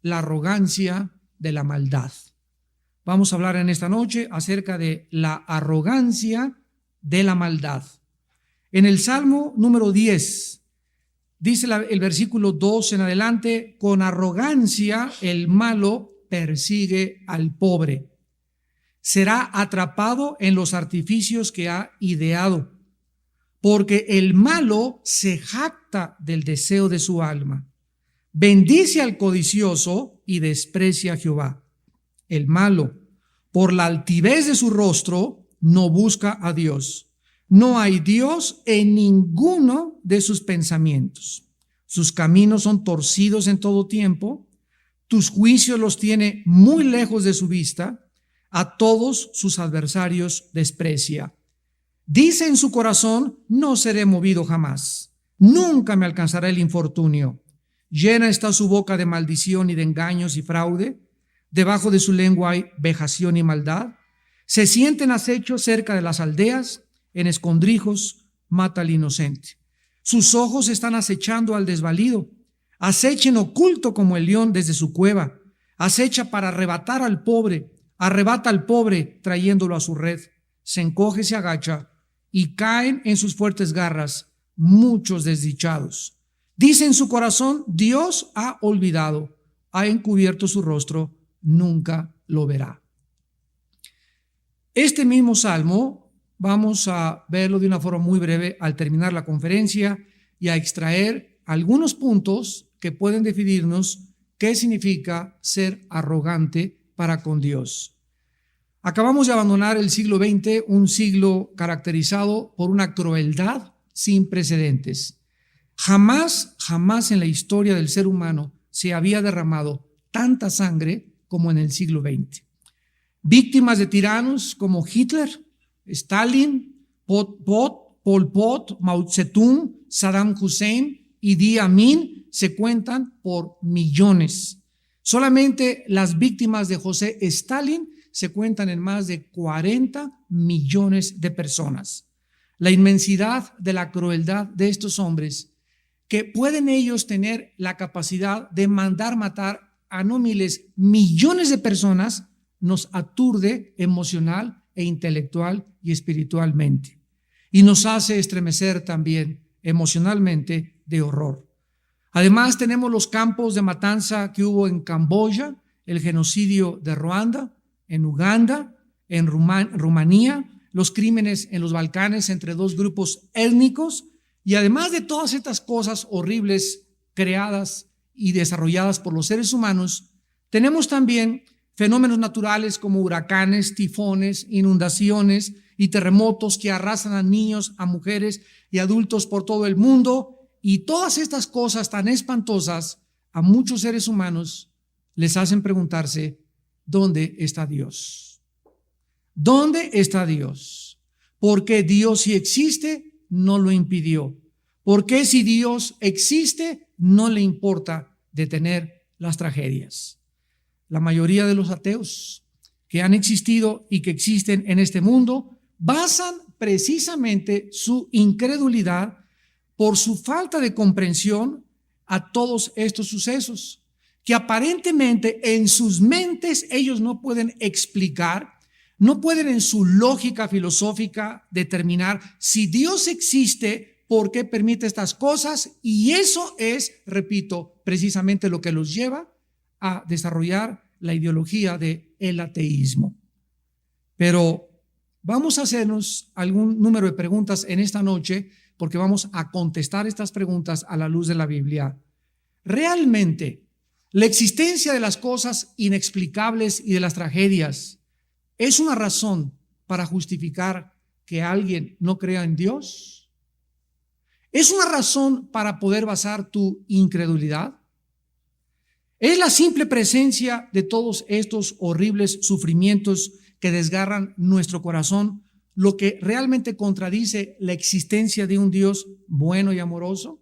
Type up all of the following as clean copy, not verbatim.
la arrogancia de la maldad. Vamos a hablar en esta noche acerca de la arrogancia de la maldad. En el Salmo número 10, dice el versículo 2 en adelante: con arrogancia el malo persigue al pobre. Será atrapado en los artificios que ha ideado, porque el malo se jacta del deseo de su alma. Bendice al codicioso y desprecia a Jehová. El malo, por la altivez de su rostro, no busca a Dios. No hay Dios en ninguno de sus pensamientos. Sus caminos son torcidos en todo tiempo. Tus juicios los tiene muy lejos de su vista. A todos sus adversarios desprecia. Dice en su corazón: no seré movido jamás. Nunca me alcanzará el infortunio. Llena está su boca de maldición y de engaños y fraude. Debajo de su lengua hay vejación y maldad. Se siente en acecho cerca de las aldeas. En escondrijos mata al inocente. Sus ojos están acechando al desvalido. Acecha en oculto como el león desde su cueva. Acecha para arrebatar al pobre. Arrebata al pobre trayéndolo a su red. Se encoge, se agacha y caen en sus fuertes garras muchos desdichados. Dice en su corazón: Dios ha olvidado, ha encubierto su rostro, nunca lo verá. Este mismo salmo vamos a verlo de una forma muy breve al terminar la conferencia y a extraer algunos puntos que pueden definirnos qué significa ser arrogante para con Dios. Acabamos de abandonar el siglo XX, un siglo caracterizado por una crueldad sin precedentes. Jamás en la historia del ser humano se había derramado tanta sangre como en el siglo XX. Víctimas de tiranos como Hitler, Stalin, Pol Pot, Mao Zedong, Saddam Hussein y Idi Amin se cuentan por millones. Solamente las víctimas de José Stalin se cuentan en más de 40 millones de personas. La inmensidad de la crueldad de estos hombres, que pueden ellos tener la capacidad de mandar matar a no miles, millones de personas, nos aturde emocional e intelectual y espiritualmente. Y nos hace estremecer también emocionalmente de horror. Además, tenemos los campos de matanza que hubo en Camboya, el genocidio de Ruanda, en Uganda, en Rumanía, los crímenes en los Balcanes entre dos grupos étnicos, y además de todas estas cosas horribles creadas y desarrolladas por los seres humanos, tenemos también fenómenos naturales como huracanes, tifones, inundaciones y terremotos que arrasan a niños, a mujeres y adultos por todo el mundo. Y todas estas cosas tan espantosas a muchos seres humanos les hacen preguntarse: ¿dónde está Dios? ¿Dónde está Dios? Porque Dios, si existe, no lo impidió. Porque si Dios existe, no le importa detener las tragedias. La mayoría de los ateos que han existido y que existen en este mundo basan precisamente su incredulidad por su falta de comprensión a todos estos sucesos, que aparentemente en sus mentes ellos no pueden explicar, no pueden en su lógica filosófica determinar si Dios existe, por qué permite estas cosas, y eso es, repito, precisamente lo que los lleva a desarrollar la ideología del ateísmo. Pero vamos a hacernos algún número de preguntas en esta noche, porque vamos a contestar estas preguntas a la luz de la Biblia. ¿Realmente la existencia de las cosas inexplicables y de las tragedias es una razón para justificar que alguien no crea en Dios? ¿Es una razón para poder basar tu incredulidad? ¿Es la simple presencia de todos estos horribles sufrimientos que desgarran nuestro corazón lo que realmente contradice la existencia de un Dios bueno y amoroso?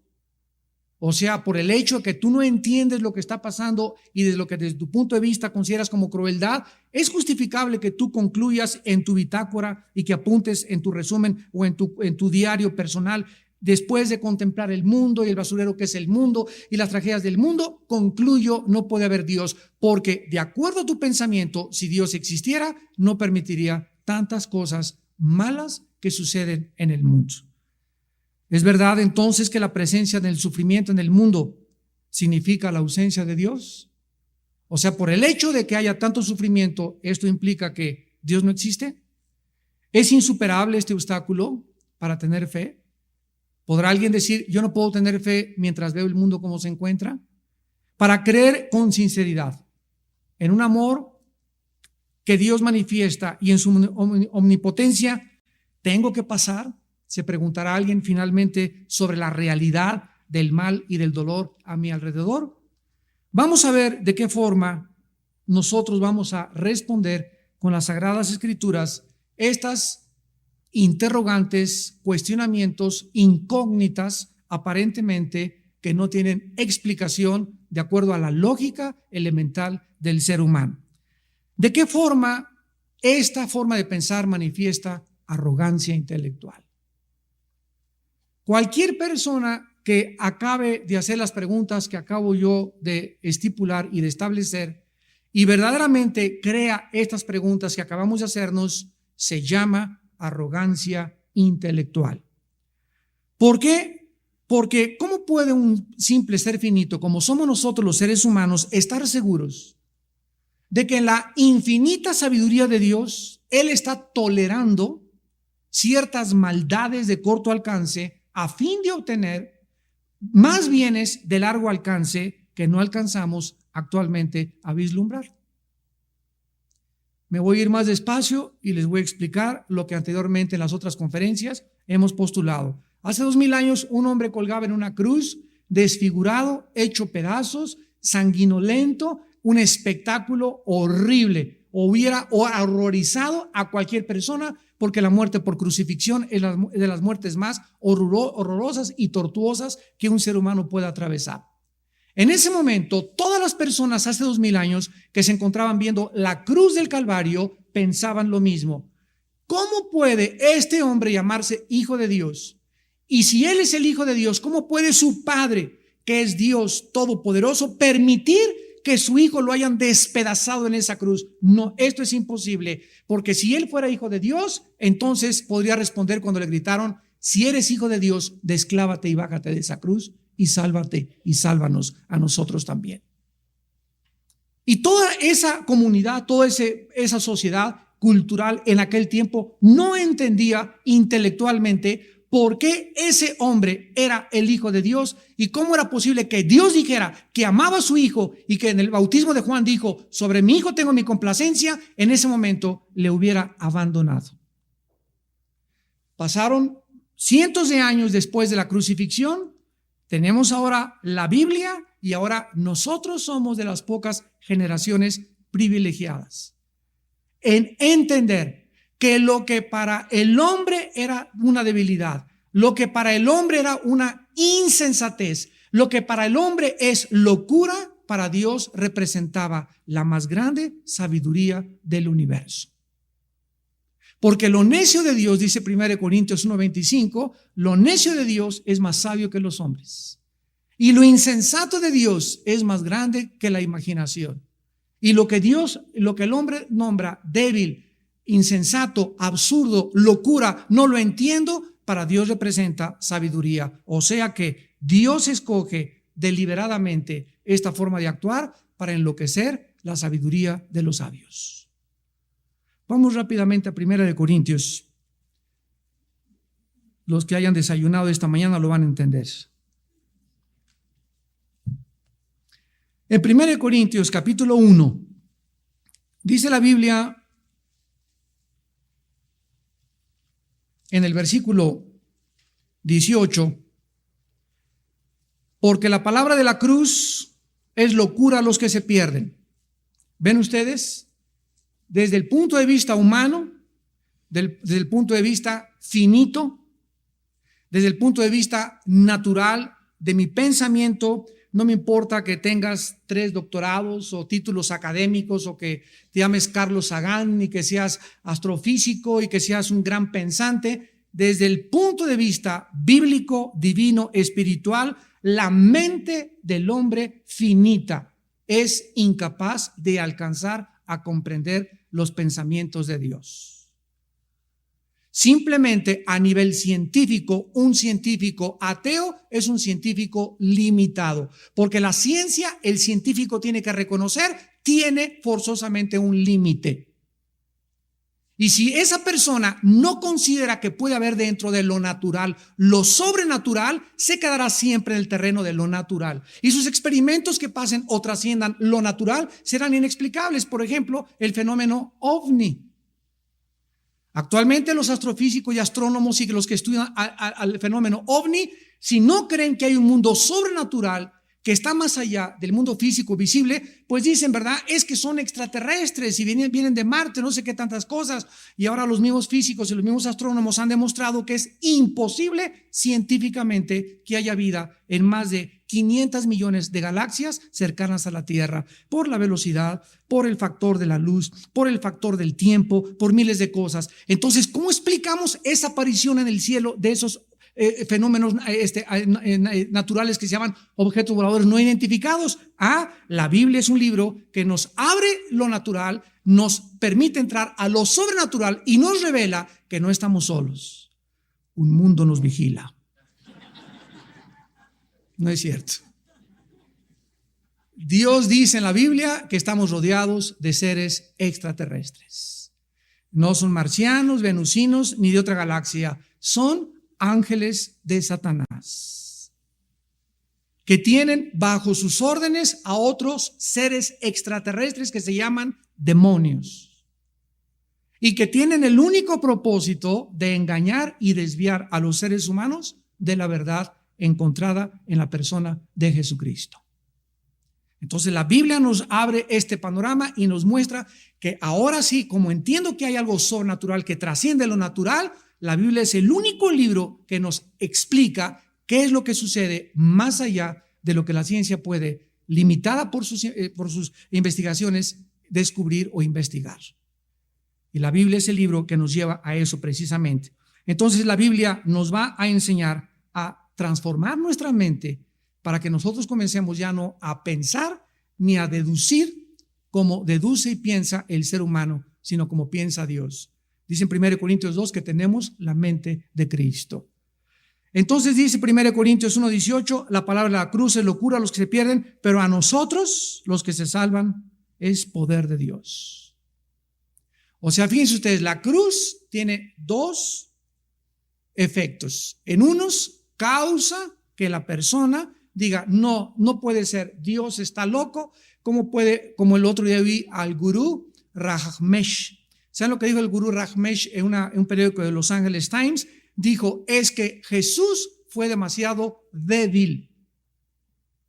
O sea, por el hecho de que tú no entiendes lo que está pasando y de lo que desde tu punto de vista consideras como crueldad, es justificable que tú concluyas en tu bitácora y que apuntes en tu resumen o en tu diario personal: después de contemplar el mundo y el basurero que es el mundo y las tragedias del mundo, concluyo, no puede haber Dios, porque de acuerdo a tu pensamiento, si Dios existiera, no permitiría tantas cosas malas que suceden en el mundo. ¿Es verdad entonces que la presencia del sufrimiento en el mundo significa la ausencia de Dios? O sea, por el hecho de que haya tanto sufrimiento, ¿esto implica que Dios no existe? ¿Es insuperable este obstáculo para tener fe? ¿Podrá alguien decir, yo no puedo tener fe mientras veo el mundo como se encuentra? Para creer con sinceridad en un amor que Dios manifiesta y en su omnipotencia, ¿tengo que pasar? Se preguntará alguien finalmente sobre la realidad del mal y del dolor a mi alrededor. Vamos a ver de qué forma nosotros vamos a responder con las Sagradas Escrituras estas interrogantes, cuestionamientos, incógnitas, aparentemente que no tienen explicación de acuerdo a la lógica elemental del ser humano. ¿De qué forma esta forma de pensar manifiesta arrogancia intelectual? Cualquier persona que acabe de hacer las preguntas que acabo yo de estipular y de establecer y verdaderamente crea estas preguntas que acabamos de hacernos, se llama arrogancia intelectual. ¿Por qué? Porque ¿cómo puede un simple ser finito, como somos nosotros los seres humanos, estar seguros de que en la infinita sabiduría de Dios, Él está tolerando ciertas maldades de corto alcance a fin de obtener más bienes de largo alcance que no alcanzamos actualmente a vislumbrar? Me voy a ir más despacio y les voy a explicar lo que anteriormente en las otras conferencias hemos postulado. Hace 2000 años un hombre colgaba en una cruz, desfigurado, hecho pedazos, sanguinolento, un espectáculo horrible. Hubiera horrorizado a cualquier persona, porque la muerte por crucifixión es de las muertes más horrorosas y tortuosas que un ser humano pueda atravesar. En ese momento, todas las personas hace 2000 años que se encontraban viendo la cruz del Calvario pensaban lo mismo. ¿Cómo puede este hombre llamarse hijo de Dios? Y si él es el hijo de Dios, ¿cómo puede su Padre, que es Dios Todopoderoso, permitir que su hijo lo hayan despedazado en esa cruz? No, esto es imposible, porque si él fuera hijo de Dios, entonces podría responder cuando le gritaron, si eres hijo de Dios, desclávate y bájate de esa cruz y sálvate y sálvanos a nosotros también. Y toda esa comunidad, toda esa sociedad cultural en aquel tiempo no entendía intelectualmente por qué ese hombre era el hijo de Dios y cómo era posible que Dios dijera que amaba a su hijo y que en el bautismo de Juan dijo, sobre mi hijo tengo mi complacencia, en ese momento le hubiera abandonado. Pasaron cientos de años después de la crucifixión, tenemos ahora la Biblia y ahora nosotros somos de las pocas generaciones privilegiadas en entender que lo que para el hombre era una debilidad, lo que para el hombre era una insensatez, lo que para el hombre es locura, para Dios representaba la más grande sabiduría del universo. Porque lo necio de Dios, dice 1 Corintios 1:25, lo necio de Dios es más sabio que los hombres. Y lo insensato de Dios es más grande que la imaginación. Y lo que el hombre nombra débil, insensato, absurdo, locura, no lo entiendo, para Dios representa sabiduría. O sea que Dios escoge deliberadamente esta forma de actuar para enloquecer la sabiduría de los sabios. Vamos rápidamente a 1 Corintios. Los que hayan desayunado esta mañana lo van a entender. En 1 Corintios capítulo 1, dice la Biblia en el versículo 18, porque la palabra de la cruz es locura a los que se pierden. ¿Ven ustedes? Desde el punto de vista humano, desde el punto de vista finito, desde el punto de vista natural de mi pensamiento, no me importa que tengas 3 doctorados o títulos académicos o que te llames Carlos Sagan y que seas astrofísico y que seas un gran pensante. desde el punto de vista bíblico, divino, espiritual, la mente del hombre finita es incapaz de alcanzar a comprender los pensamientos de Dios. Simplemente a nivel científico, un científico ateo es un científico limitado, porque la ciencia, el científico tiene que reconocer, tiene forzosamente un límite. Y si esa persona no considera que puede haber dentro de lo natural lo sobrenatural, se quedará siempre en el terreno de lo natural. Y sus experimentos que pasen o trasciendan lo natural serán inexplicables. Por ejemplo, el fenómeno ovni. Actualmente los astrofísicos y astrónomos y los que estudian al fenómeno ovni, si no creen que hay un mundo sobrenatural que está más allá del mundo físico visible, pues dicen, ¿verdad? Es que son extraterrestres y vienen de Marte, no sé qué tantas cosas. Y ahora los mismos físicos y los mismos astrónomos han demostrado que es imposible científicamente que haya vida en más de 500 millones de galaxias cercanas a la Tierra, por la velocidad, por el factor de la luz, por el factor del tiempo, por miles de cosas. Entonces, ¿cómo explicamos esa aparición en el cielo de esos fenómenos naturales que se llaman objetos voladores no identificados? La Biblia es un libro que nos abre lo natural, nos permite entrar a lo sobrenatural y nos revela que no estamos solos. Un mundo nos vigila. No es cierto. Dios dice en la Biblia que estamos rodeados de seres extraterrestres. No son marcianos, venusinos, ni de otra galaxia. Son ángeles de Satanás, que tienen bajo sus órdenes a otros seres extraterrestres que se llaman demonios y que tienen el único propósito de engañar y desviar a los seres humanos de la verdad encontrada en la persona de Jesucristo. Entonces la Biblia nos abre este panorama y nos muestra que ahora sí, como entiendo que hay algo sobrenatural que trasciende lo natural, la Biblia es el único libro que nos explica qué es lo que sucede más allá de lo que la ciencia puede, limitada por sus investigaciones, descubrir o investigar. Y la Biblia es el libro que nos lleva a eso precisamente. Entonces la Biblia nos va a enseñar a transformar nuestra mente para que nosotros comencemos ya no a pensar ni a deducir como deduce y piensa el ser humano, sino como piensa Dios. Dice en 1 Corintios 2 que tenemos la mente de Cristo. Entonces dice 1 Corintios 1:18, la palabra de la cruz es locura a los que se pierden, pero a nosotros, los que se salvan, es poder de Dios. O sea, fíjense ustedes, la cruz tiene dos efectos. En unos, causa que la persona diga, no puede ser, Dios está loco. Como el otro día vi al gurú Rajneesh. ¿Saben lo que dijo el gurú Rajneesh en un periódico de Los Angeles Times? Dijo, es que Jesús fue demasiado débil.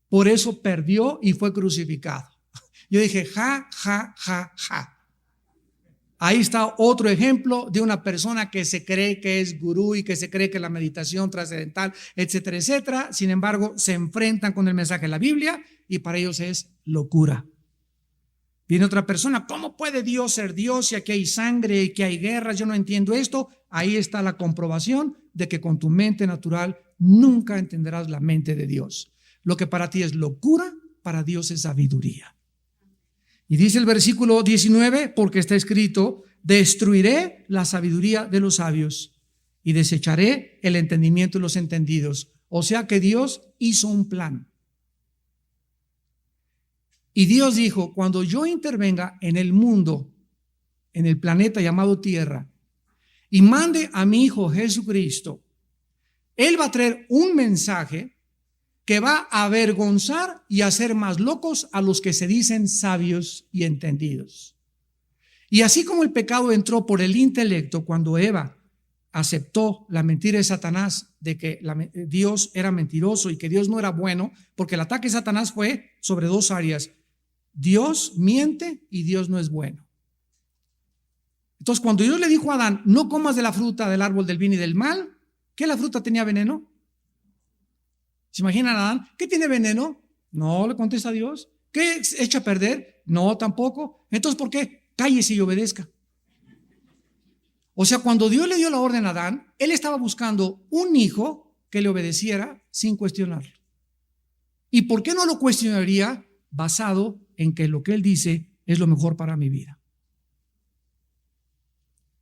Por eso perdió y fue crucificado. Yo dije, ja. Ahí está otro ejemplo de una persona que se cree que es gurú y que se cree que la meditación trascendental, etcétera, etcétera. Sin embargo, se enfrentan con el mensaje de la Biblia y para ellos es locura. Viene otra persona, ¿cómo puede Dios ser Dios si aquí hay sangre y que hay guerras? Yo no entiendo esto. Ahí está la comprobación de que con tu mente natural nunca entenderás la mente de Dios. Lo que para ti es locura, para Dios es sabiduría. Y dice el versículo 19, porque está escrito, destruiré la sabiduría de los sabios y desecharé el entendimiento de los entendidos. O sea que Dios hizo un plan. Y Dios dijo, cuando yo intervenga en el mundo, en el planeta llamado Tierra, y mande a mi Hijo Jesucristo, Él va a traer un mensaje que va a avergonzar y hacer más locos a los que se dicen sabios y entendidos. Y así como el pecado entró por el intelecto cuando Eva aceptó la mentira de Satanás de que Dios era mentiroso y que Dios no era bueno, porque el ataque de Satanás fue sobre dos áreas. Dios miente y Dios no es bueno. Entonces, cuando Dios le dijo a Adán, no comas de la fruta del árbol del bien y del mal, ¿qué la fruta tenía veneno? ¿Se imaginan a Adán? ¿Qué tiene veneno? No, le contesta a Dios. ¿Qué echa a perder? No, tampoco. Entonces, ¿por qué? Cállese y obedezca. O sea, cuando Dios le dio la orden a Adán, él estaba buscando un hijo que le obedeciera sin cuestionarlo. ¿Y por qué no lo cuestionaría? Basado en que lo que él dice es lo mejor para mi vida.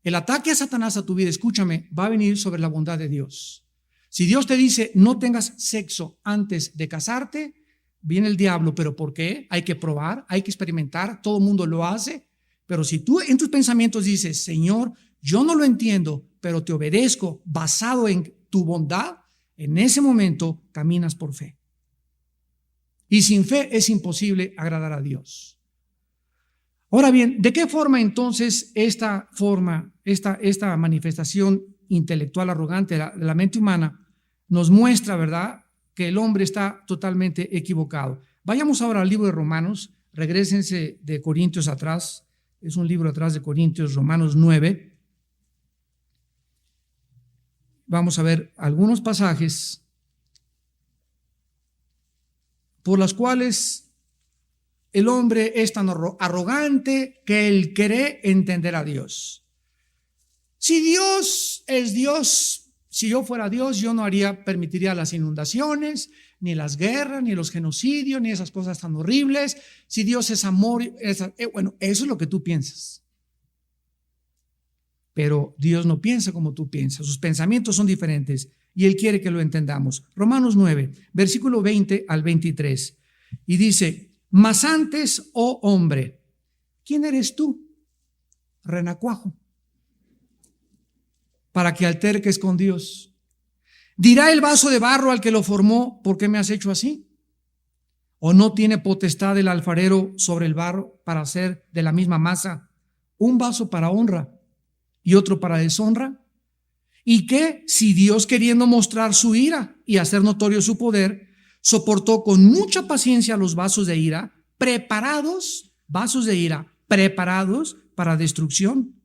El ataque a Satanás a tu vida, escúchame, va a venir sobre la bondad de Dios. Si Dios te dice no tengas sexo antes de casarte, viene el diablo. ¿Pero por qué? Hay que probar, hay que experimentar, todo el mundo lo hace. Pero si tú en tus pensamientos dices, Señor, yo no lo entiendo, pero te obedezco basado en tu bondad, en ese momento caminas por fe. Y sin fe es imposible agradar a Dios. Ahora bien, ¿de qué forma entonces esta manifestación intelectual arrogante de la mente humana nos muestra, verdad, que el hombre está totalmente equivocado? Vayamos ahora al libro de Romanos, regrésense de Corintios atrás, es un libro atrás de Corintios, Romanos 9. Vamos a ver algunos pasajes por los cuales el hombre es tan arrogante que él cree entender a Dios. Si Dios es Dios, si yo fuera Dios, yo no permitiría las inundaciones, ni las guerras, ni los genocidios, ni esas cosas tan horribles. Si Dios es amor, bueno, eso es lo que tú piensas. Pero Dios no piensa como tú piensas, sus pensamientos son diferentes y Él quiere que lo entendamos. Romanos 9, versículo 20 al 23, y dice: mas antes, oh hombre, ¿quién eres tú, renacuajo, para que alterques con Dios? ¿Dirá el vaso de barro al que lo formó, por qué me has hecho así? ¿O no tiene potestad el alfarero sobre el barro para hacer de la misma masa un vaso para honra y otro para deshonra? ¿Y qué si Dios, queriendo mostrar su ira y hacer notorio su poder, soportó con mucha paciencia los vasos de ira, vasos de ira preparados para destrucción,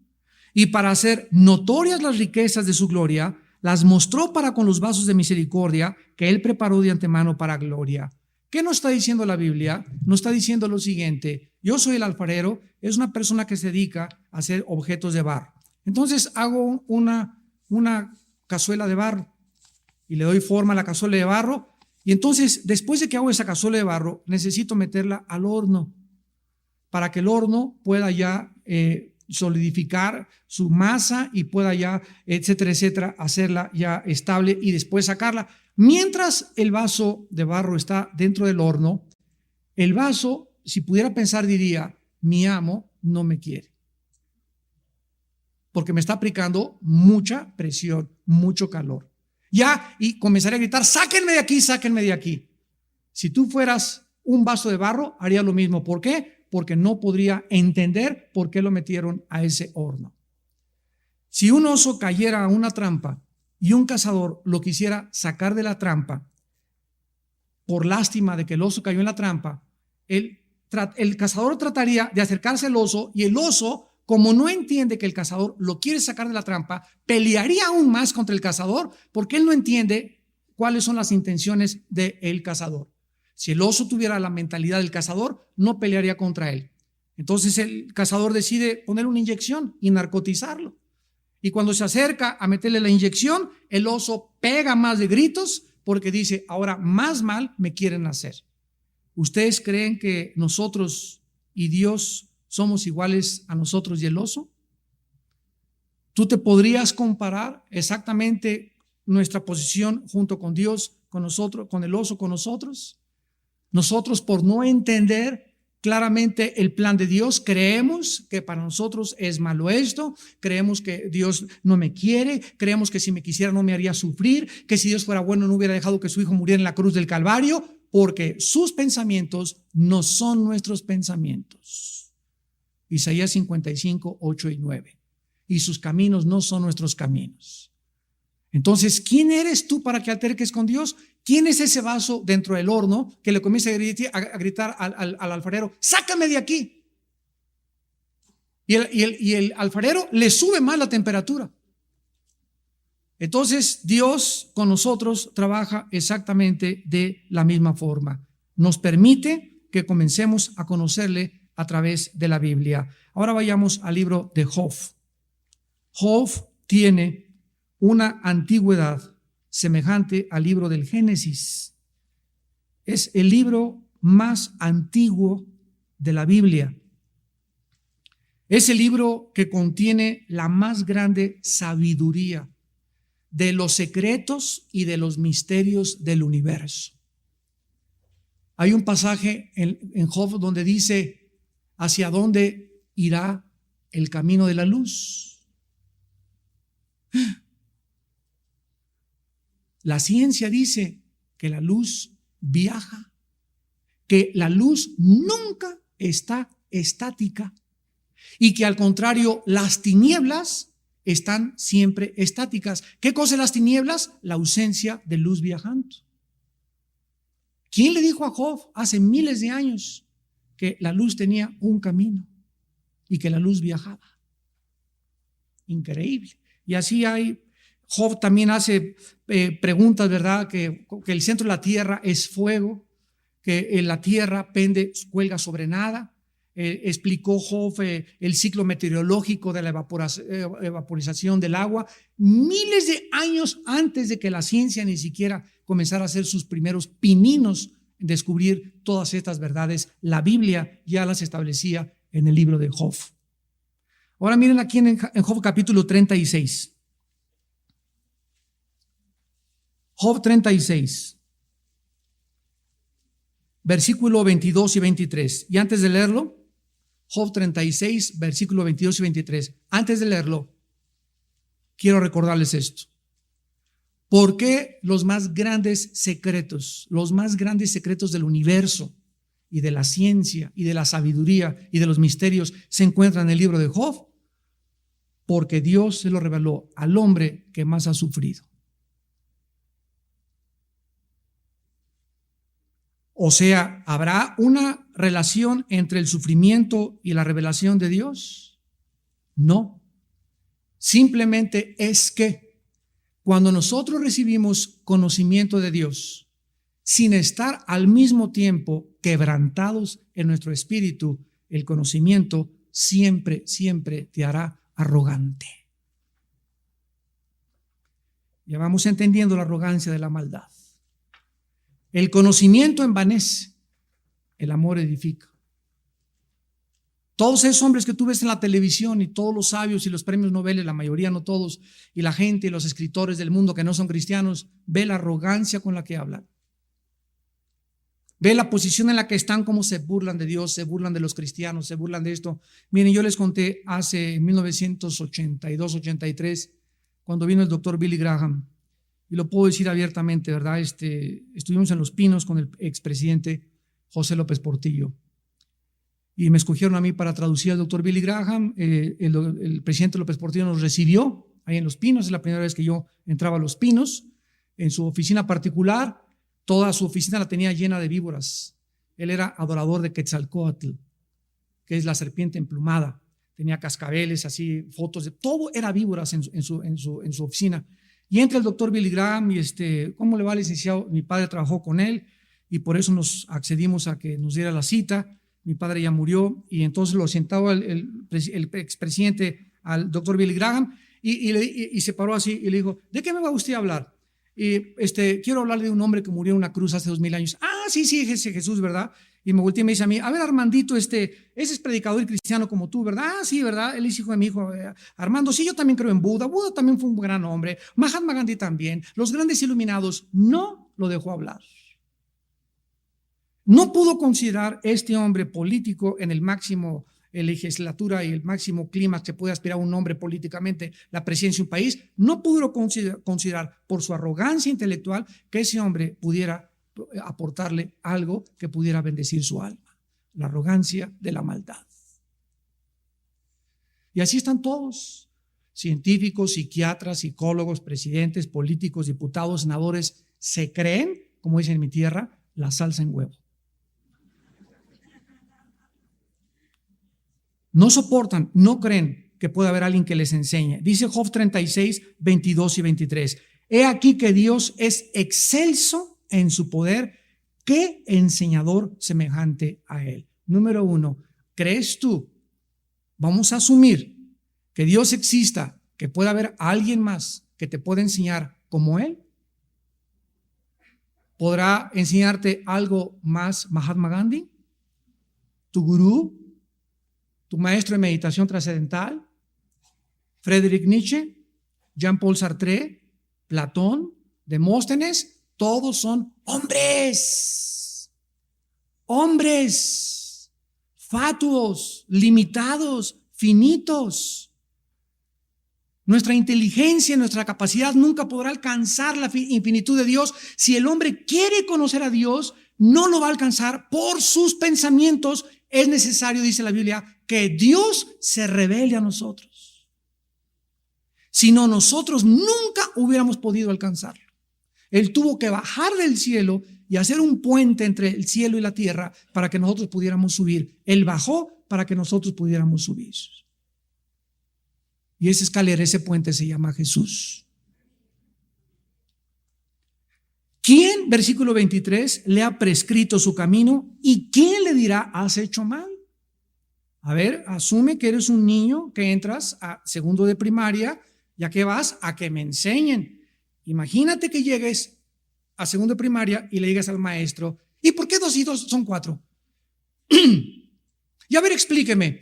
y para hacer notorias las riquezas de su gloria, las mostró para con los vasos de misericordia que Él preparó de antemano para gloria? ¿Qué nos está diciendo la Biblia? Nos está diciendo lo siguiente: yo soy el alfarero, es una persona que se dedica a hacer objetos de barro. Entonces hago una cazuela de barro y le doy forma a la cazuela de barro, y entonces después de que hago esa cazuela de barro necesito meterla al horno para que el horno pueda ya solidificar su masa y pueda ya, etcétera, etcétera, hacerla ya estable y después sacarla. Mientras el vaso de barro está dentro del horno, el vaso, si pudiera pensar, diría: mi amo no me quiere, porque me está aplicando mucha presión, mucho calor. Ya, y comenzaría a gritar: sáquenme de aquí, sáquenme de aquí. Si tú fueras un vaso de barro, haría lo mismo. ¿Por qué? Porque no podría entender por qué lo metieron a ese horno. Si un oso cayera a una trampa y un cazador lo quisiera sacar de la trampa, por lástima de que el oso cayó en la trampa, el cazador trataría de acercarse al oso, y el oso, como no entiende que el cazador lo quiere sacar de la trampa, pelearía aún más contra el cazador, porque él no entiende cuáles son las intenciones del cazador. Si el oso tuviera la mentalidad del cazador, no pelearía contra él. Entonces el cazador decide poner una inyección y narcotizarlo. Y cuando se acerca a meterle la inyección, el oso pega más de gritos porque dice: ahora más mal me quieren hacer. ¿Ustedes creen que nosotros y Dios somos iguales a nosotros y el oso? ¿Tú te podrías comparar exactamente nuestra posición junto con Dios, con nosotros, con el oso, con nosotros? Nosotros, por no entender claramente el plan de Dios, creemos que para nosotros es malo esto, creemos que Dios no me quiere, creemos que si me quisiera no me haría sufrir, que si Dios fuera bueno no hubiera dejado que su hijo muriera en la cruz del Calvario, porque sus pensamientos no son nuestros pensamientos. Isaías 55, 8 y 9. Y sus caminos no son nuestros caminos. Entonces, ¿quién eres tú para que alterques con Dios? ¿Quién es ese vaso dentro del horno que le comienza a gritar al alfarero: sácame de aquí? Y el alfarero le sube más la temperatura. Entonces, Dios con nosotros trabaja exactamente de la misma forma. Nos permite que comencemos a conocerle a través de la Biblia. Ahora vayamos al libro de Job. Job tiene una antigüedad semejante al libro del Génesis. Es el libro más antiguo de la Biblia. Es el libro que contiene la más grande sabiduría de los secretos y de los misterios del universo. Hay un pasaje en Job donde dice: ¿hacia dónde irá el camino de la luz? La ciencia dice que la luz viaja, que la luz nunca está estática y que al contrario las tinieblas están siempre estáticas. ¿Qué cosa es las tinieblas? La ausencia de luz viajando. ¿Quién le dijo a Job hace miles de años que la luz tenía un camino y que la luz viajaba? Increíble. Y así hay. Job también hace preguntas, ¿verdad? Que el centro de la tierra es fuego, que la tierra cuelga sobre nada. Explicó Job el ciclo meteorológico de la evaporización del agua miles de años antes de que la ciencia ni siquiera comenzara a hacer sus primeros pininos en descubrir todas estas verdades. La Biblia ya las establecía en el libro de Job. Ahora miren aquí en Job capítulo 36. Job 36, versículo 22 y 23. Y antes de leerlo, Job 36, versículo 22 y 23. Antes de leerlo, quiero recordarles esto. ¿Por qué los más grandes secretos del universo y de la ciencia y de la sabiduría y de los misterios se encuentran en el libro de Job? Porque Dios se lo reveló al hombre que más ha sufrido. O sea, ¿habrá una relación entre el sufrimiento y la revelación de Dios? No. Simplemente es que cuando nosotros recibimos conocimiento de Dios, sin estar al mismo tiempo quebrantados en nuestro espíritu, el conocimiento siempre te hará arrogante. Ya vamos entendiendo la arrogancia de la maldad. El conocimiento envanece, el amor edifica. Todos esos hombres que tú ves en la televisión y todos los sabios y los premios Nobel, la mayoría, no todos, y la gente y los escritores del mundo que no son cristianos, ve la arrogancia con la que hablan. Ve la posición en la que están, cómo se burlan de Dios, se burlan de los cristianos, se burlan de esto. Miren, yo les conté hace 1982-83, cuando vino el doctor Billy Graham, y lo puedo decir abiertamente, ¿verdad? Estuvimos en Los Pinos con el expresidente José López Portillo y me escogieron a mí para traducir al doctor Billy Graham. El presidente López Portillo nos recibió ahí en Los Pinos. Es la primera vez que yo entraba a Los Pinos. En su oficina particular, toda su oficina la tenía llena de víboras. Él era adorador de Quetzalcóatl, que es la serpiente emplumada. Tenía cascabeles, así, fotos de todo, era víboras en su oficina. Y entra el doctor Billy Graham y ¿cómo le va, licenciado? Mi padre trabajó con él y por eso nos accedimos a que nos diera la cita. Mi padre ya murió y entonces lo sentaba el expresidente al doctor Billy Graham y se paró así y le dijo: ¿de qué me va usted a hablar? Y quiero hablarle de un hombre que murió en una cruz hace 2000 años. Ah, sí, ese Jesús, ¿verdad? Y me volteé y me dice a mí: a ver, Armandito, ese es predicador y cristiano como tú, ¿verdad? Ah, sí, ¿verdad? Él es hijo de mi hijo Armando. Sí, yo también creo en Buda. Buda también fue un gran hombre. Mahatma Gandhi también. Los grandes iluminados. No lo dejó hablar. No pudo considerar este hombre político en el máximo legislatura y el máximo clima que puede aspirar un hombre políticamente, la presidencia de un país. No pudo considerar por su arrogancia intelectual que ese hombre pudiera aportarle algo que pudiera bendecir su alma. La arrogancia de la maldad. Y así están todos: científicos, psiquiatras, psicólogos, presidentes, políticos, diputados, senadores. Se creen, como dicen en mi tierra, la salsa en huevo. No soportan, no creen que pueda haber alguien que les enseñe. Dice Job 36, 22 y 23. He aquí que Dios es excelso en su poder. ¿Qué enseñador semejante a él? Número 1, ¿crees tú? Vamos a asumir que Dios exista que pueda haber alguien más que te pueda enseñar como él? ¿Podrá enseñarte algo más Mahatma Gandhi? ¿Tu gurú? ¿Tu maestro de meditación trascendental? Friedrich Nietzsche, Jean-Paul Sartre, Platón, Demóstenes, todos son hombres, fatuos, limitados, finitos. Nuestra inteligencia, nuestra capacidad nunca podrá alcanzar la infinitud de Dios. Si el hombre quiere conocer a Dios, no lo va a alcanzar por sus pensamientos. Es necesario, dice la Biblia, que Dios se revele a nosotros. Si no, nosotros nunca hubiéramos podido alcanzarlo. Él tuvo que bajar del cielo y hacer un puente entre el cielo y la tierra para que nosotros pudiéramos subir. Él bajó para que nosotros pudiéramos subir. Y esa escalera, ese puente se llama Jesús. ¿Quién, versículo 23, le ha prescrito su camino? ¿Y quién le dirá, has hecho mal? A ver, asume que eres un niño que entras a segundo de primaria, ya que vas a que me enseñen. Imagínate que llegues a segundo de primaria y le digas al maestro, ¿y por qué 2 y 2 son 4? Y a ver, explíqueme.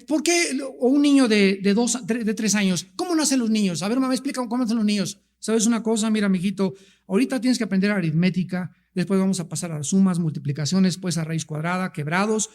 ¿Por qué un niño de 3 años, cómo nacen los niños? A ver, mamá, explica cómo nacen los niños. ¿Sabes una cosa? Mira, mijito, ahorita tienes que aprender aritmética, después vamos a pasar a las sumas, multiplicaciones, después a raíz cuadrada, quebrados,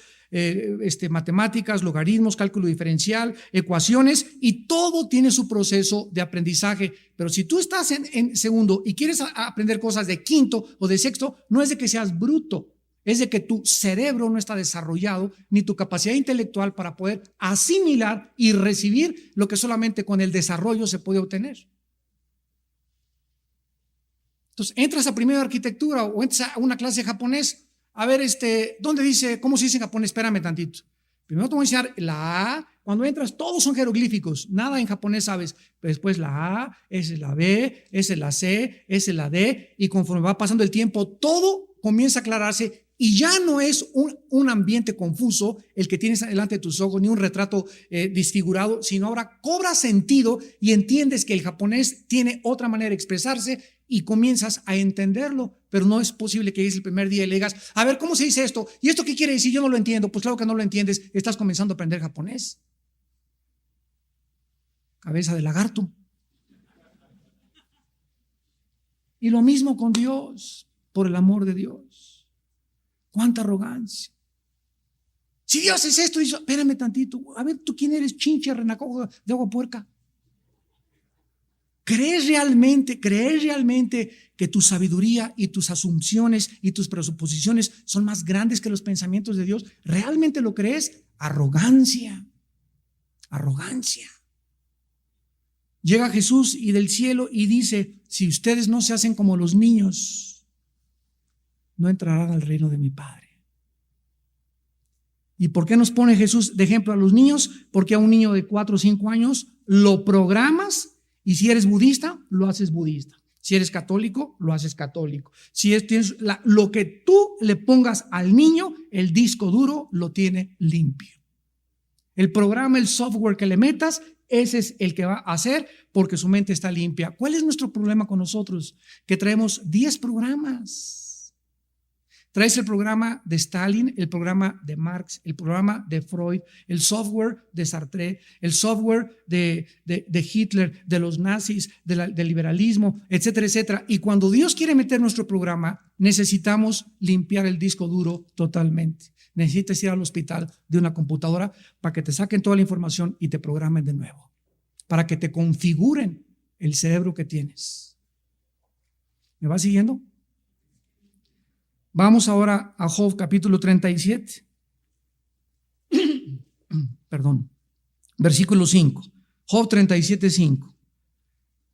matemáticas, logaritmos, cálculo diferencial, ecuaciones, y todo tiene su proceso de aprendizaje. Pero si tú estás en segundo y quieres aprender cosas de quinto o de sexto, no es de que seas bruto. Es de que tu cerebro no está desarrollado, ni tu capacidad intelectual para poder asimilar y recibir lo que solamente con el desarrollo se puede obtener. Entonces, entras a primero arquitectura o entras a una clase de japonés, a ver, ¿dónde dice, cómo se dice en japonés? Espérame tantito. Primero te voy a enseñar la A. Cuando entras, todos son jeroglíficos, nada en japonés sabes. Pero después la A, esa es la B, esa es la C, esa es la D, y conforme va pasando el tiempo, todo comienza a aclararse. Y ya no es un ambiente confuso el que tienes delante de tus ojos, ni un retrato disfigurado, sino ahora cobra sentido y entiendes que el japonés tiene otra manera de expresarse y comienzas a entenderlo. Pero no es posible que llegues el primer día y le digas, a ver, ¿cómo se dice esto? ¿Y esto qué quiere decir? Yo no lo entiendo. Pues claro que no lo entiendes, estás comenzando a aprender japonés. Cabeza de lagarto. Y lo mismo con Dios, por el amor de Dios. ¡Cuánta arrogancia! Si Dios es esto, dice, espérame tantito. A ver, ¿tú quién eres? Chinche, renacuajo de agua puerca. ¿Crees realmente que tu sabiduría y tus asunciones y tus presuposiciones son más grandes que los pensamientos de Dios? ¿Realmente lo crees? Arrogancia. Llega Jesús y del cielo y dice, si ustedes no se hacen como los niños, no entrarán al reino de mi Padre. ¿Y por qué nos pone Jesús de ejemplo a los niños? Porque a un niño de 4 o 5 años lo programas y si eres budista, lo haces budista. Si eres católico, lo haces católico. Si tienes lo que tú le pongas al niño, el disco duro lo tiene limpio. El programa, el software que le metas, ese es el que va a hacer porque su mente está limpia. ¿Cuál es nuestro problema con nosotros? Que traemos 10 programas. Traes el programa de Stalin, el programa de Marx, el programa de Freud, el software de Sartre, el software de Hitler, de los nazis, del liberalismo, etcétera, etcétera. Y cuando Dios quiere meter nuestro programa, necesitamos limpiar el disco duro totalmente. Necesitas ir al hospital de una computadora para que te saquen toda la información y te programen de nuevo, para que te configuren el cerebro que tienes. ¿Me vas siguiendo? Vamos ahora a Job capítulo 37. Perdón. Versículo 5. Job 37, 5.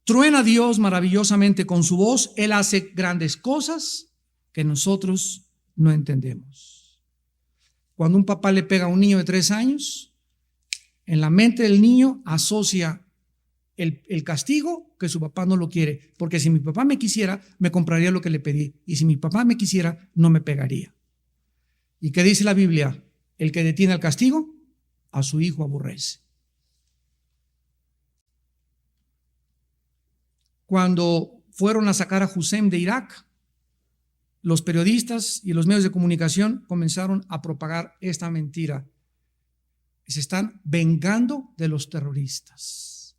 Truena Dios maravillosamente con su voz. Él hace grandes cosas que nosotros no entendemos. Cuando un papá le pega a un niño de 3 años, en la mente del niño asocia el castigo que su papá no lo quiere, porque si mi papá me quisiera, me compraría lo que le pedí, y si mi papá me quisiera, no me pegaría. ¿Y qué dice la Biblia? El que detiene el castigo, a su hijo aborrece. cuando fueron a sacar a Hussein de Irak, los periodistas y los medios de comunicación comenzaron a propagar esta mentira. Se están vengando de los terroristas.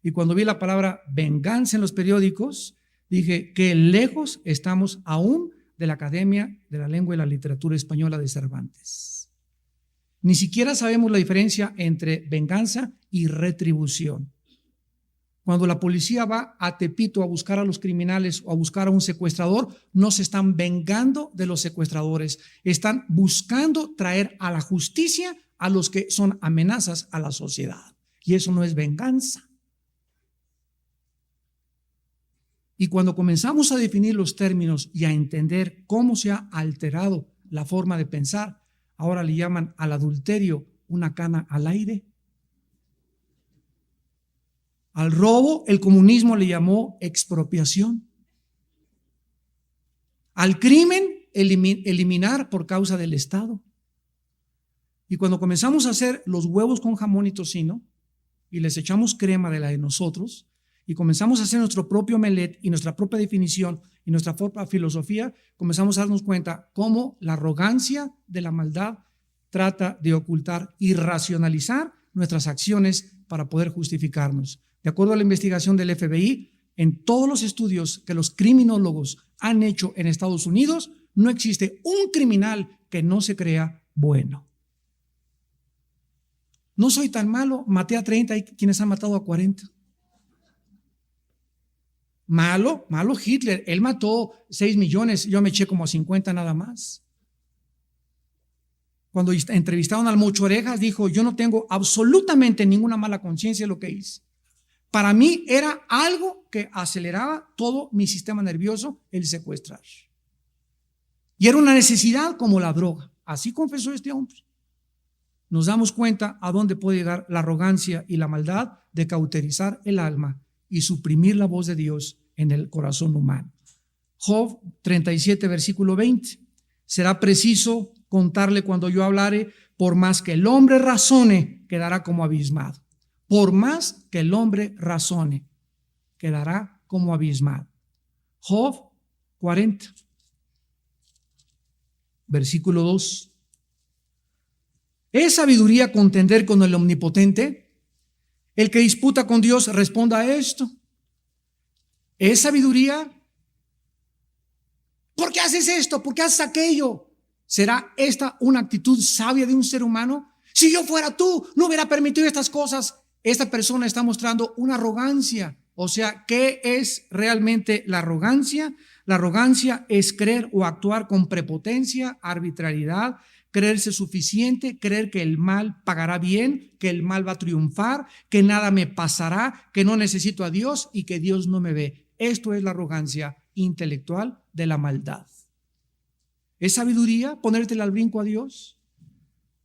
Y cuando vi la palabra venganza en los periódicos, dije que lejos estamos aún de la Academia de la Lengua y la Literatura Española de Cervantes. Ni siquiera sabemos la diferencia entre venganza y retribución. Cuando la policía va a Tepito a buscar a los criminales o a buscar a un secuestrador, no se están vengando de los secuestradores, están buscando traer a la justicia a los que son amenazas a la sociedad. Y eso no es venganza. Y cuando comenzamos a definir los términos y a entender cómo se ha alterado la forma de pensar, ahora le llaman al adulterio una cana al aire. Al robo, el comunismo le llamó expropiación. Al crimen, eliminar por causa del Estado. Y cuando comenzamos a hacer los huevos con jamón y tocino, y les echamos crema de la de nosotros, y comenzamos a hacer nuestro propio omelette y nuestra propia definición y nuestra propia filosofía, comenzamos a darnos cuenta cómo la arrogancia de la maldad trata de ocultar y racionalizar nuestras acciones para poder justificarnos. De acuerdo a la investigación del FBI, en todos los estudios que los criminólogos han hecho en Estados Unidos, no existe un criminal que no se crea bueno. No soy tan malo, maté a 30, hay quienes han matado a 40. Malo Hitler, él mató 6 millones, yo me eché como a 50 nada más. Cuando entrevistaron al Mocho Orejas, dijo, yo no tengo absolutamente ninguna mala conciencia de lo que hice. Para mí era algo que aceleraba todo mi sistema nervioso, el secuestrar. Y era una necesidad como la droga. Así confesó este hombre. Nos damos cuenta a dónde puede llegar la arrogancia y la maldad de cauterizar el alma y suprimir la voz de Dios en el corazón humano. Job 37, versículo 20. Será preciso contarle cuando yo hablare, por más que el hombre razone, quedará como abismado. Por más que el hombre razone, quedará como abismado. Job 40, versículo 2. ¿Es sabiduría contender con el omnipotente? El que disputa con Dios responda a esto. ¿Es sabiduría? ¿Por qué haces esto? ¿Por qué haces aquello? ¿Será esta una actitud sabia de un ser humano? Si yo fuera tú, no hubiera permitido estas cosas. Esta persona está mostrando una arrogancia. O sea, ¿qué es realmente la arrogancia? La arrogancia es creer o actuar con prepotencia, arbitrariedad, creerse suficiente, creer que el mal pagará bien, que el mal va a triunfar, que nada me pasará, que no necesito a Dios y que Dios no me ve. Esto es la arrogancia intelectual de la maldad. ¿Es sabiduría ponértela al brinco a Dios?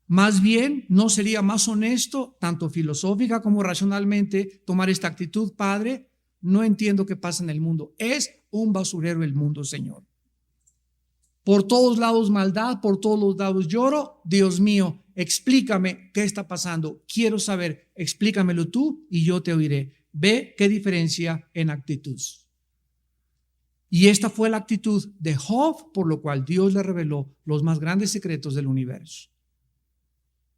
Más bien, ¿no sería más honesto, tanto filosófica como racionalmente, tomar esta actitud? Padre, no entiendo qué pasa en el mundo. Es un basurero el mundo, Señor. Por todos lados maldad, por todos los lados lloro. Dios mío, explícame qué está pasando. Quiero saber, explícamelo tú y yo te oiré. Ve qué diferencia en actitud. Y esta fue la actitud de Job, por lo cual Dios le reveló los más grandes secretos del universo.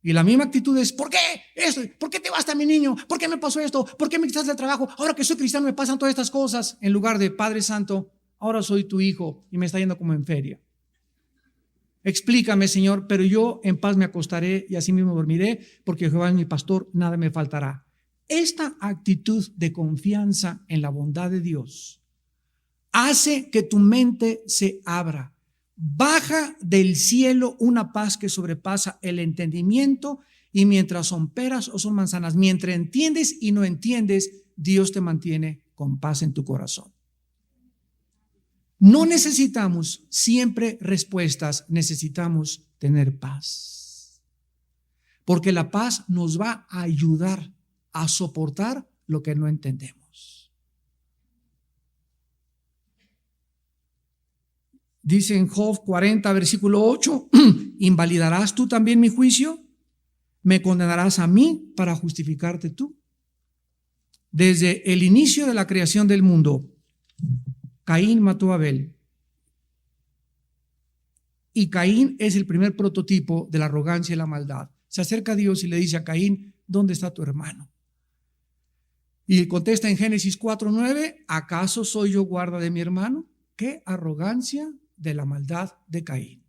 Y la misma actitud es, ¿por qué esto? ¿Por qué te basta mi niño? ¿Por qué me pasó esto? ¿Por qué me quitas del trabajo? Ahora que soy cristiano me pasan todas estas cosas. En lugar de, Padre Santo, ahora soy tu hijo y me está yendo como en feria. Explícame, Señor, pero yo en paz me acostaré y así mismo dormiré, porque Jehová es mi pastor, nada me faltará. Esta actitud de confianza en la bondad de Dios hace que tu mente se abra. Baja del cielo una paz que sobrepasa el entendimiento, y mientras son peras o son manzanas, mientras entiendes y no entiendes, Dios te mantiene con paz en tu corazón. No necesitamos siempre respuestas, necesitamos tener paz. Porque la paz nos va a ayudar a soportar lo que no entendemos. Dice en Job 40, versículo 8, ¿invalidarás tú también mi juicio? ¿Me condenarás a mí para justificarte tú? Desde el inicio de la creación del mundo, Caín mató a Abel. Y Caín es el primer prototipo de la arrogancia y la maldad. Se acerca a Dios y le dice a Caín, ¿dónde está tu hermano? Y contesta en Génesis 4:9, ¿acaso soy yo guarda de mi hermano? ¿Qué arrogancia de la maldad de Caín?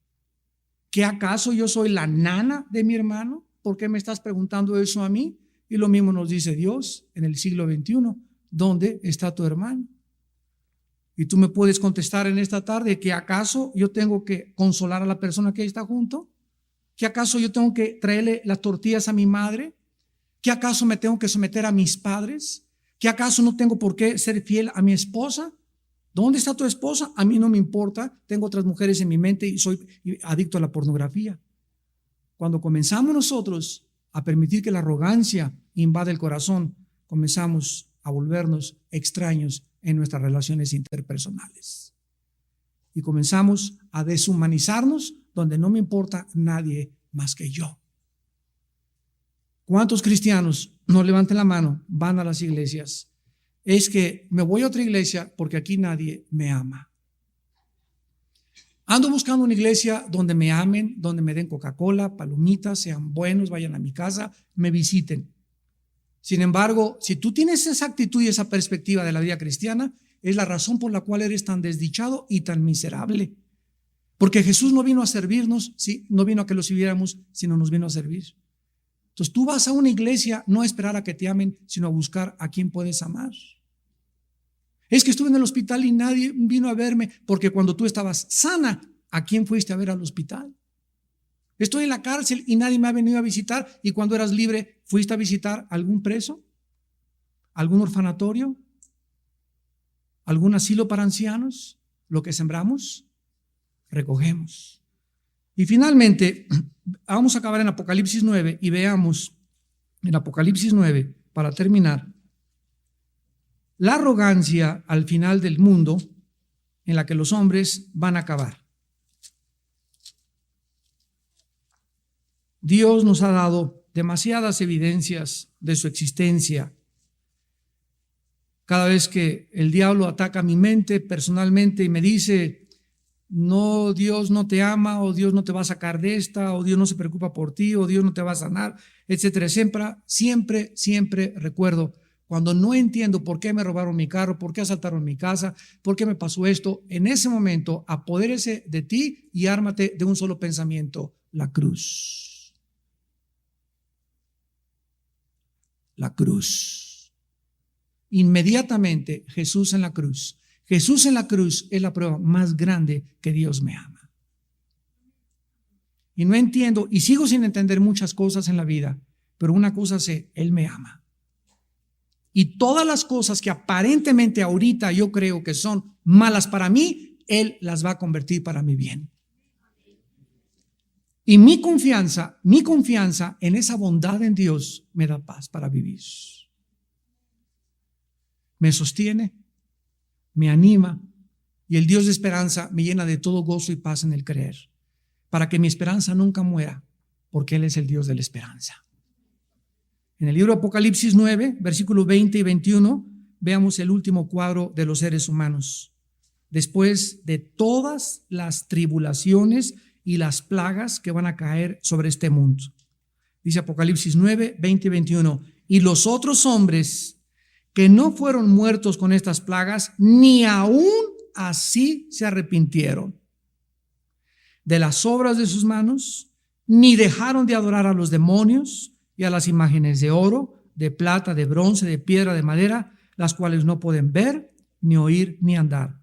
¿Qué acaso yo soy la nana de mi hermano? ¿Por qué me estás preguntando eso a mí? Y lo mismo nos dice Dios en el siglo XXI, ¿dónde está tu hermano? Y tú me puedes contestar en esta tarde que acaso yo tengo que consolar a la persona que está junto, que acaso yo tengo que traerle las tortillas a mi madre, que acaso me tengo que someter a mis padres, que acaso no tengo por qué ser fiel a mi esposa. ¿Dónde está tu esposa? A mí no me importa, tengo otras mujeres en mi mente y soy adicto a la pornografía. Cuando comenzamos nosotros a permitir que la arrogancia invade el corazón, comenzamos a volvernos extraños en nuestras relaciones interpersonales. Y comenzamos a deshumanizarnos donde no me importa nadie más que yo. ¿Cuántos cristianos, no levanten la mano, van a las iglesias? Es que me voy a otra iglesia porque aquí nadie me ama. Ando buscando una iglesia donde me amen, donde me den Coca-Cola, palomitas, sean buenos, vayan a mi casa, me visiten. Sin embargo, si tú tienes esa actitud y esa perspectiva de la vida cristiana, es la razón por la cual eres tan desdichado y tan miserable. Porque Jesús no vino a servirnos, ¿sí? No vino a que lo sirviéramos, sino nos vino a servir. Entonces tú vas a una iglesia no a esperar a que te amen, sino a buscar a quien puedes amar. Es que estuve en el hospital y nadie vino a verme, porque cuando tú estabas sana, ¿a quién fuiste a ver al hospital? Estoy en la cárcel y nadie me ha venido a visitar, y cuando eras libre, ¿fuiste a visitar algún preso? ¿Algún orfanatorio? ¿Algún asilo para ancianos? Lo que sembramos, recogemos. Y finalmente, vamos a acabar en Apocalipsis 9 y veamos en Apocalipsis 9, para terminar, la arrogancia al final del mundo en la que los hombres van a acabar. Dios nos ha dado demasiadas evidencias de su existencia. Cada vez que el diablo ataca mi mente personalmente y me dice, no, Dios no te ama, o Dios no te va a sacar de esta, o Dios no se preocupa por ti, o Dios no te va a sanar, etcétera, siempre recuerdo, cuando no entiendo por qué me robaron mi carro, por qué asaltaron mi casa, por qué me pasó esto, en ese momento apodérese de ti y ármate de un solo pensamiento: la cruz. La cruz. Inmediatamente Jesús en la cruz. Jesús en la cruz es la prueba más grande que Dios me ama. Y no entiendo, y sigo sin entender muchas cosas en la vida, pero una cosa sé: Él me ama. Y todas las cosas que aparentemente ahorita yo creo que son malas para mí, Él las va a convertir para mi bien. Y mi confianza en esa bondad en Dios me da paz para vivir. Me sostiene, me anima, y el Dios de esperanza me llena de todo gozo y paz en el creer, para que mi esperanza nunca muera, porque Él es el Dios de la esperanza. En el libro de Apocalipsis 9, versículos 20 y 21, veamos el último cuadro de los seres humanos. Después de todas las tribulaciones y las plagas que van a caer sobre este mundo. Dice Apocalipsis 9, 20 y 21, y los otros hombres que no fueron muertos con estas plagas, ni aún así se arrepintieron de las obras de sus manos, ni dejaron de adorar a los demonios y a las imágenes de oro, de plata, de bronce, de piedra, de madera, las cuales no pueden ver, ni oír, ni andar.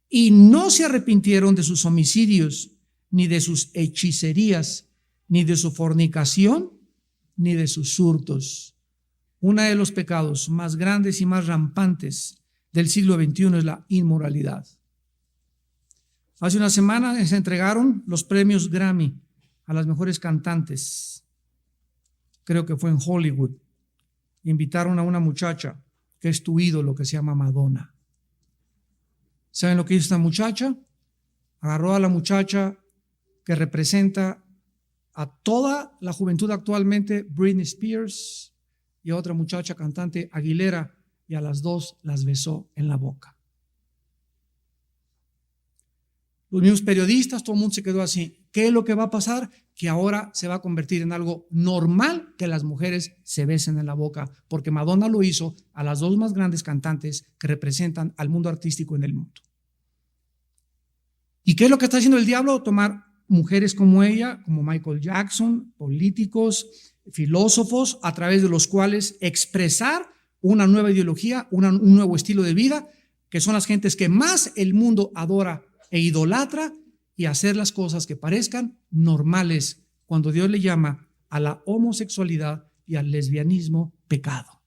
Y no se arrepintieron de sus homicidios, ni de sus hechicerías, ni de su fornicación, ni de sus hurtos. Uno de los pecados más grandes y más rampantes del siglo XXI es la inmoralidad. Hace una semana se entregaron los premios Grammy a las mejores cantantes. Creo que fue en Hollywood. Invitaron a una muchacha que es tu ídolo, que se llama Madonna. ¿Saben lo que hizo esta muchacha? Agarró a la muchacha que representa a toda la juventud actualmente, Britney Spears, y a otra muchacha cantante, Aguilera, y a las dos las besó en la boca. Los mismos periodistas, todo el mundo se quedó así. ¿Qué es lo que va a pasar? Que ahora se va a convertir en algo normal que las mujeres se besen en la boca, porque Madonna lo hizo a las dos más grandes cantantes que representan al mundo artístico en el mundo. ¿Y qué es lo que está haciendo el diablo? Tomar mujeres como ella, como Michael Jackson, políticos, filósofos, a través de los cuales expresar una nueva ideología, un nuevo estilo de vida, que son las gentes que más el mundo adora e idolatra, y hacer las cosas que parezcan normales cuando Dios le llama a la homosexualidad y al lesbianismo pecado.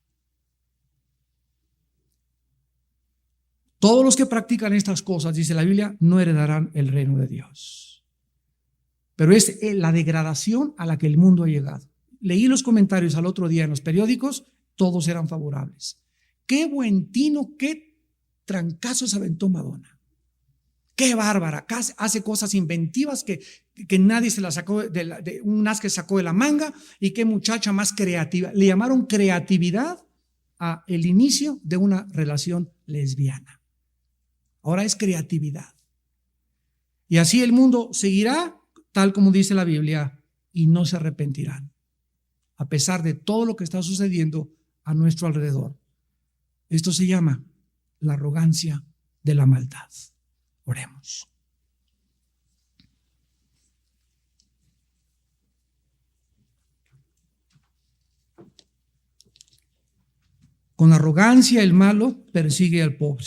Todos los que practican estas cosas, dice la Biblia, no heredarán el reino de Dios. Pero es la degradación a la que el mundo ha llegado. Leí los comentarios al otro día en los periódicos, todos eran favorables. Qué buen tino, qué trancazos aventó Madonna. Qué bárbara, hace cosas inventivas que nadie se las sacó, de un as que sacó de la manga, y qué muchacha más creativa. Le llamaron creatividad a el inicio de una relación lesbiana. Ahora es creatividad. Y así el mundo seguirá, tal como dice la Biblia, y no se arrepentirán, a pesar de todo lo que está sucediendo a nuestro alrededor. Esto se llama la arrogancia de la maldad. Oremos. Con arrogancia el malo persigue al pobre.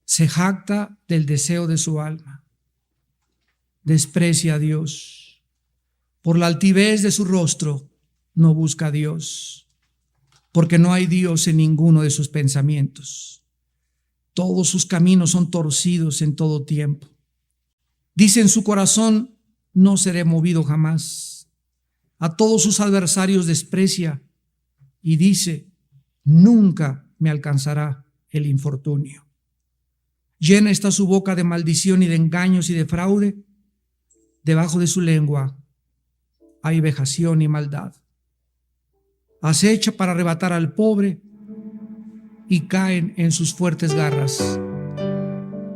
Se jacta del deseo de su alma. Desprecia a Dios. Por la altivez de su rostro no busca a Dios, porque no hay Dios en ninguno de sus pensamientos. Todos sus caminos son torcidos en todo tiempo. Dice en su corazón, no seré movido jamás. A todos sus adversarios desprecia y dice, nunca me alcanzará el infortunio. Llena está su boca de maldición y de engaños y de fraude. Debajo de su lengua hay vejación y maldad. Acecha para arrebatar al pobre y caen en sus fuertes garras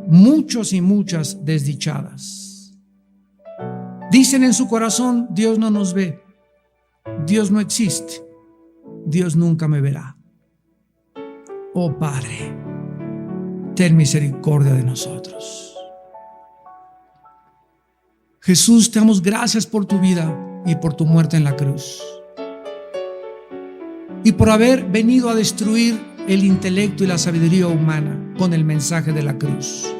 muchos y muchas desdichadas. Dicen en su corazón, Dios no nos ve, Dios no existe, Dios nunca me verá. Oh Padre, ten misericordia de nosotros. Jesús, te damos gracias por tu vida y por tu muerte en la cruz, y por haber venido a destruir el intelecto y la sabiduría humana con el mensaje de la cruz,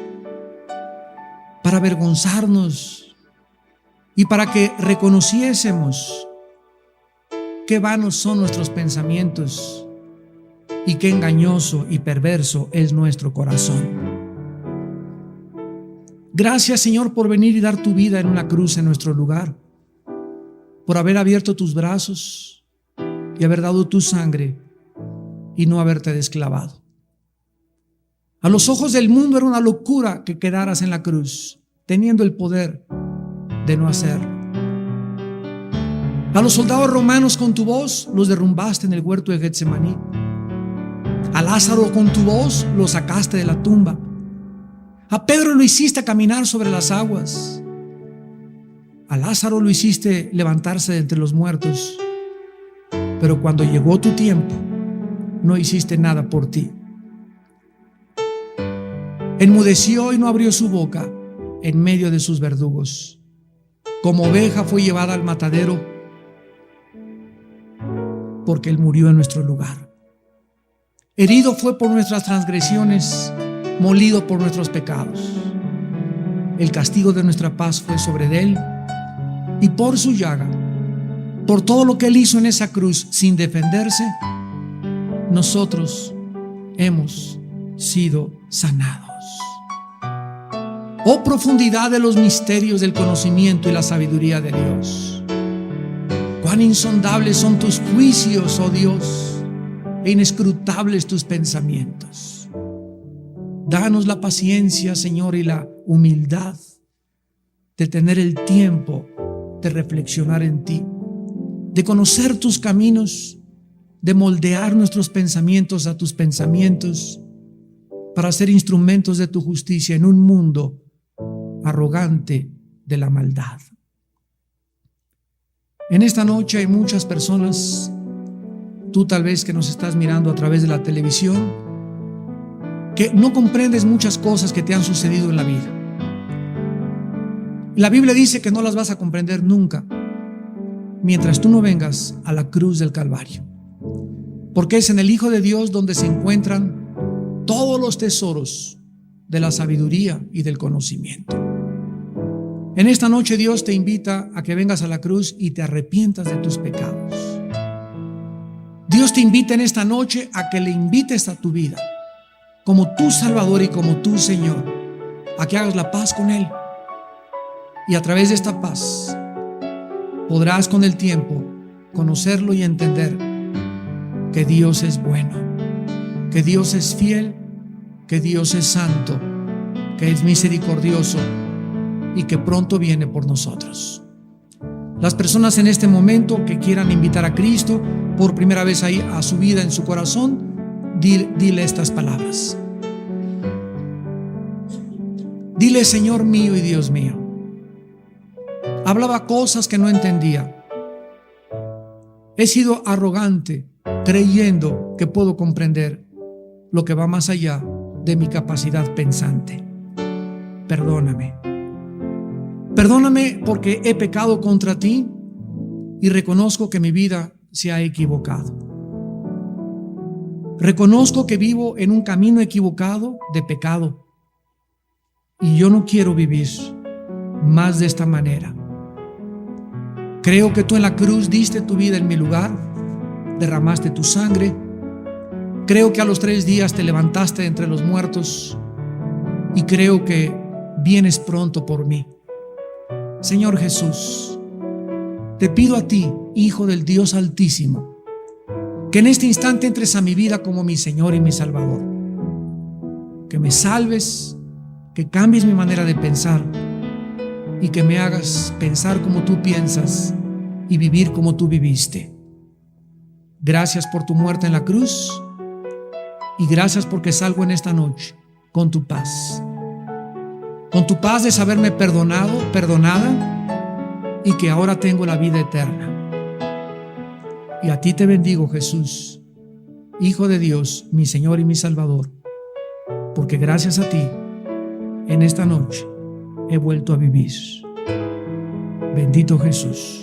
para avergonzarnos y para que reconociésemos qué vanos son nuestros pensamientos y qué engañoso y perverso es nuestro corazón. Gracias, Señor, por venir y dar tu vida en una cruz en nuestro lugar, por haber abierto tus brazos y haber dado tu sangre y no haberte desclavado. A los ojos del mundo era una locura que quedaras en la cruz, teniendo el poder de no hacerlo. A los soldados romanos con tu voz los derrumbaste en el huerto de Getsemaní. A Lázaro con tu voz lo sacaste de la tumba. A Pedro lo hiciste caminar sobre las aguas. A Lázaro lo hiciste levantarse de entre los muertos. Pero cuando llegó tu tiempo, no hiciste nada por ti. Enmudeció y no abrió su boca en medio de sus verdugos. Como oveja fue llevada al matadero, porque Él murió en nuestro lugar. Herido fue por nuestras transgresiones, molido por nuestros pecados. El castigo de nuestra paz fue sobre Él, y por su llaga, por todo lo que Él hizo en esa cruz sin defenderse, nosotros hemos sido sanados. Oh profundidad de los misterios del conocimiento y la sabiduría de Dios. Cuán insondables son tus juicios, oh Dios, e inescrutables tus pensamientos. Danos la paciencia, Señor, y la humildad de tener el tiempo de reflexionar en ti, de conocer tus caminos, de moldear nuestros pensamientos a tus pensamientos, para ser instrumentos de tu justicia en un mundo arrogante de la maldad. En esta noche hay muchas personas, tú tal vez que nos estás mirando a través de la televisión, que no comprendes muchas cosas que te han sucedido en la vida. La Biblia dice que no las vas a comprender nunca mientras tú no vengas a la cruz del Calvario, porque es en el Hijo de Dios donde se encuentran todos los tesoros de la sabiduría y del conocimiento. En esta noche Dios te invita a que vengas a la cruz y te arrepientas de tus pecados. Dios te invita en esta noche a que le invites a tu vida como tu Salvador y como tu Señor, a que hagas la paz con Él. Y a través de esta paz podrás con el tiempo conocerlo y entender que Dios es bueno, que Dios es fiel, que Dios es santo, que es misericordioso y que pronto viene por nosotros. Las personas en este momento que quieran invitar a Cristo por primera vez ahí a su vida en su corazón, dile estas palabras. Dile: Señor mío y Dios mío. Hablaba cosas que no entendía. He sido arrogante creyendo que puedo comprender lo que va más allá de mi capacidad pensante. Perdóname. Perdóname porque he pecado contra ti y reconozco que mi vida se ha equivocado. Reconozco que vivo en un camino equivocado de pecado y yo no quiero vivir más de esta manera. Creo que tú en la cruz diste tu vida en mi lugar, derramaste tu sangre. Creo que a los 3 días te levantaste entre los muertos y creo que vienes pronto por mí. Señor Jesús, te pido a ti, Hijo del Dios Altísimo, que en este instante entres a mi vida como mi Señor y mi Salvador. Que me salves, que cambies mi manera de pensar y que me hagas pensar como tú piensas y vivir como tú viviste. Gracias por tu muerte en la cruz y gracias porque salgo en esta noche con tu paz. Con tu paz de saberme perdonado, perdonada y que ahora tengo la vida eterna. Y a ti te bendigo, Jesús, Hijo de Dios, mi Señor y mi Salvador, porque gracias a ti, en esta noche he vuelto a vivir. Bendito Jesús.